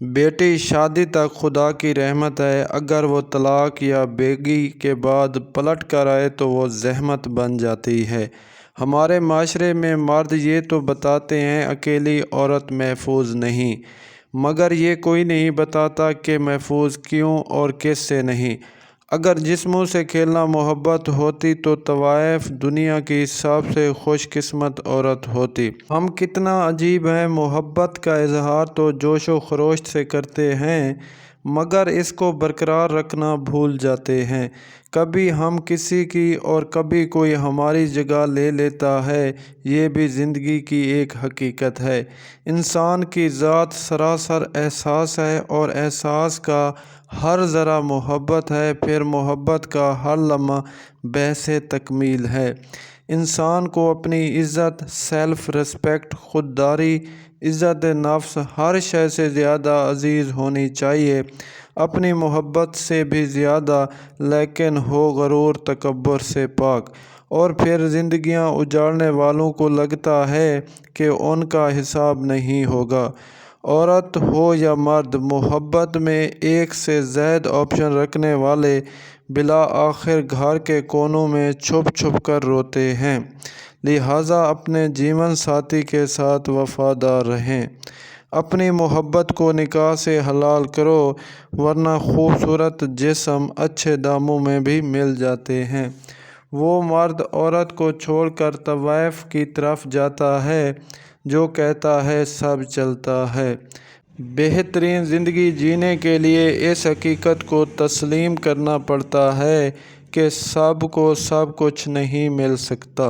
बेटी शादी तक खुदा की रहमत है, अगर वो तलाक या बेगी के बाद पलट कर आए तो वो ज़हमत बन जाती है। हमारे माशरे में मर्द ये तो बताते हैं अकेली औरत महफूज नहीं, मगर ये कोई नहीं बताता कि महफूज क्यों और किससे नहीं। अगर जिस्मों से खेलना मोहब्बत होती तो तवाइफ दुनिया की सबसे खुशकिस्मत औरत होती। हम कितना अजीब हैं, मोहब्बत का इजहार तो जोश व खरोश से करते हैं, मगर इसको बरकरार रखना भूल जाते हैं। कभी हम किसी की और कभी कोई हमारी जगह ले लेता है, ये भी ज़िंदगी की एक हकीकत है। इंसान की ज़ात सरासर एहसास है और एहसास का हर ज़रा मोहब्बत है, फिर मोहब्बत का हर लम्हा बहसे तकमील है। इंसान को अपनी इज़्ज़त, सेल्फ़ रिस्पेक्ट, खुददारी, इज़्ज़त नफ्स हर शय से ज़्यादा अज़ीज़ होनी चाहिए, अपनी मोहब्बत से भी ज़्यादा, लेकिन हो गरूर तकब्बुर से पाक। और फिर ज़िंदगियां उजाड़ने वालों को लगता है कि उनका हिसाब नहीं होगा। औरत हो या मर्द, मोहब्बत में एक से ज़ायद ऑप्शन रखने वाले बिला आखिर घर के कोनों में छुप छुप कर रोते हैं। लिहाजा अपने जीवन साथी के साथ वफादार रहें। अपनी मोहब्बत को निकाह से हलाल करो, वरना खूबसूरत जिस्म अच्छे दामों में भी मिल जाते हैं। वो मर्द औरत को छोड़कर तवाइफ की तरफ जाता है जो कहता है सब चलता है। बेहतरीन ज़िंदगी जीने के लिए इस हकीकत को तस्लीम करना पड़ता है कि सब को सब कुछ नहीं मिल सकता।